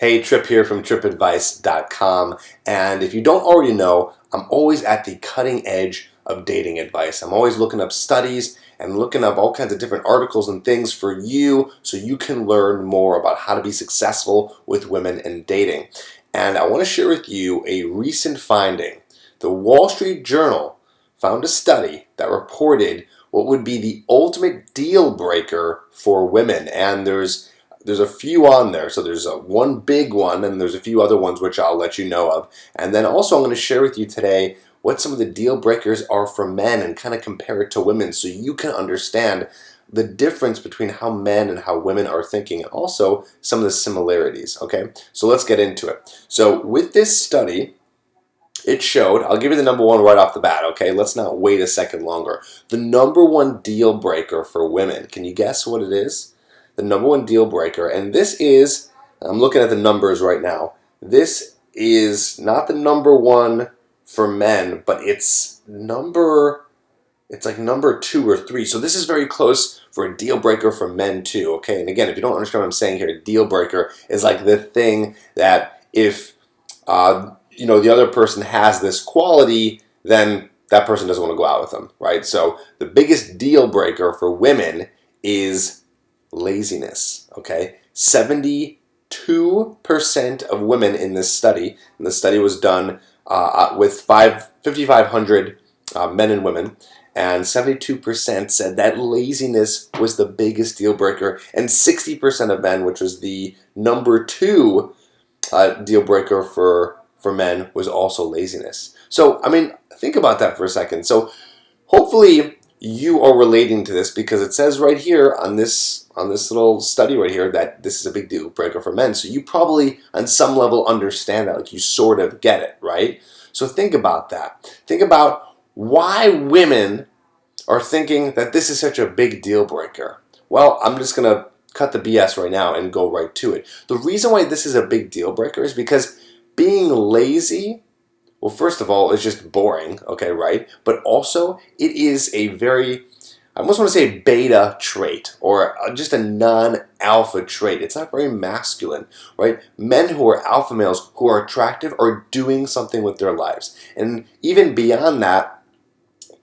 Hey, Tripp here from trippadvice.com, and if you don't already know, I'm always at the cutting edge of dating advice. I'm always looking up studies and looking up all kinds of different articles and things for you so you can learn more about how to be successful with women in dating. And I want to share with you a recent finding. The Wall Street Journal found a study that reported what would be the ultimate deal breaker for women, and there's a few on there. So there's one big one, and there's a few other ones which I'll let you know of. And then also I'm going to share with you today what some of the deal breakers are for men and kind of compare it to women so you can understand the difference between how men and how women are thinking, and also some of the similarities. Okay, so let's get into it. So with this study, it showed, I'll give you the number one right off the bat, okay? Let's not wait a second longer. The number one deal breaker for women, can you guess what it is? The number one deal breaker, and this is, I'm looking at the numbers right now, this is not the number one for men, but it's like number 2 or 3. So this is very close for a deal breaker for men too, okay? And again, if you don't understand what I'm saying here, a deal breaker is like the thing that if the other person has this quality, then that person doesn't want to go out with them, right? So the biggest deal breaker for women is laziness, okay? 72% of women in this study, and the study was done with 5,500 men and women, and 72% said that laziness was the biggest deal breaker, and 60% of men, which was the number 2 deal breaker for men, was also laziness. So, I mean, think about that for a second. So, hopefully you are relating to this, because it says right here on this little study right here that this is a big deal breaker for men. So you probably on some level understand that, like you sort of get it, right? So think about that. Think about why women are thinking that this is such a big deal breaker. Well, I'm just going to cut the BS right now and go right to it. The reason why this is a big deal breaker is because being lazy, well, first of all, it's just boring, okay, right? But also, it is a very, I almost want to say beta trait, or just a non-alpha trait. It's not very masculine, right? Men who are alpha males, who are attractive, are doing something with their lives. And even beyond that,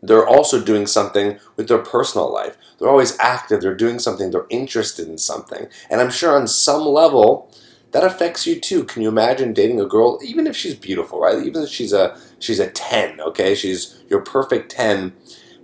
they're also doing something with their personal life. They're always active, they're doing something, they're interested in something. And I'm sure on some level, that affects you too. Can you imagine dating a girl, even if she's beautiful, right? Even if she's a 10, okay? She's your perfect 10,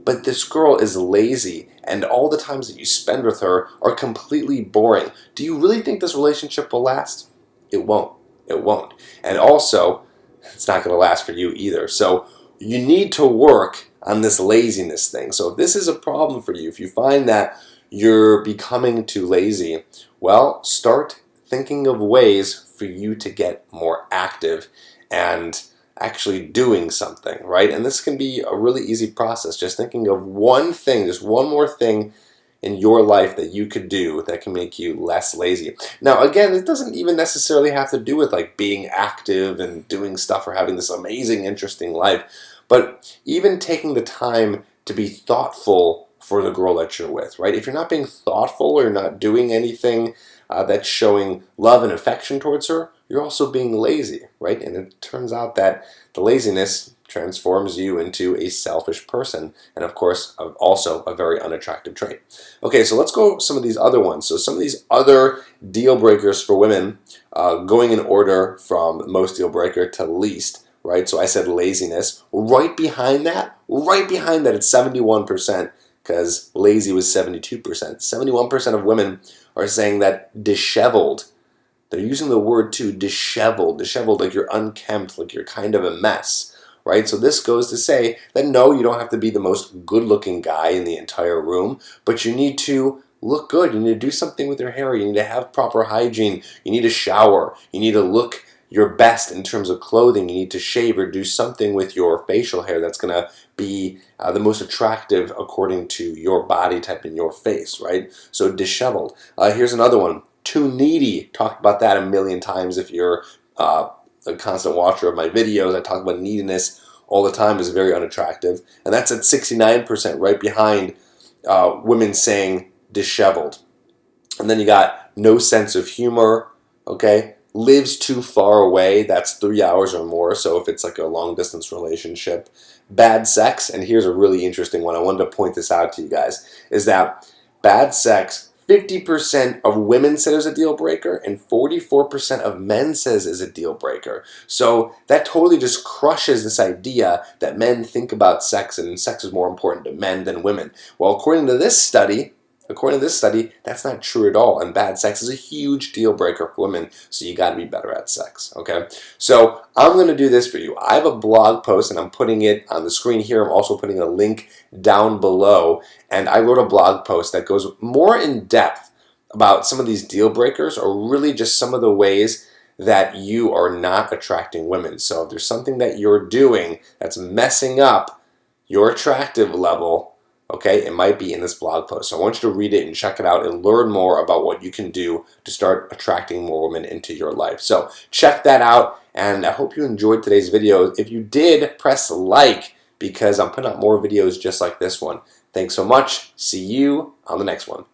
but this girl is lazy, and all the times that you spend with her are completely boring. Do you really think this relationship will last? It won't. It won't. And also, it's not going to last for you either. So you need to work on this laziness thing. So if this is a problem for you, if you find that you're becoming too lazy, well, start thinking of ways for you to get more active and actually doing something, right? And this can be a really easy process. Just thinking of one thing, just one more thing in your life that you could do that can make you less lazy. Now, again, it doesn't even necessarily have to do with like being active and doing stuff or having this amazing, interesting life, but even taking the time to be thoughtful for the girl that you're with, right? If you're not being thoughtful or you're not doing anything that's showing love and affection towards her, you're also being lazy, right? And it turns out that the laziness transforms you into a selfish person, and of course, also a very unattractive trait. Okay, so let's go some of these other ones. So some of these other deal breakers for women, going in order from most deal breaker to least, right? So I said laziness. Right behind that, it's 71%, because lazy was 72%. 71% of women are saying that disheveled. They're using the word too, disheveled, like you're unkempt, like you're kind of a mess, right? So this goes to say that no, you don't have to be the most good-looking guy in the entire room, but you need to look good. You need to do something with your hair. You need to have proper hygiene. You need to shower. You need to look your best in terms of clothing. You need to shave or do something with your facial hair that's going to be the most attractive according to your body type and your face, right? So disheveled. Here's another one. Too needy. Talked about that a million times. If you're a constant watcher of my videos, I talk about neediness all the time. Is very unattractive. And that's at 69%, right behind women saying disheveled. And then you got no sense of humor, okay? lives too far away, that's 3 hours or more, so if it's like a long distance relationship. Bad sex, and here's a really interesting one, I wanted to point this out to you guys, is that bad sex, 50% of women said it was a deal breaker, and 44% of men says is a deal breaker. So that totally just crushes this idea that men think about sex and sex is more important to men than women. Well, according to this study, that's not true at all, and bad sex is a huge deal breaker for women, so you got to be better at sex, okay? So I'm going to do this for you. I have a blog post, and I'm putting it on the screen here. I'm also putting a link down below, and I wrote a blog post that goes more in depth about some of these deal breakers, or really just some of the ways that you are not attracting women. So if there's something that you're doing that's messing up your attractive level, okay, it might be in this blog post. So I want you to read it and check it out and learn more about what you can do to start attracting more women into your life. So check that out, and I hope you enjoyed today's video. If you did, press like, because I'm putting out more videos just like this one. Thanks so much. See you on the next one.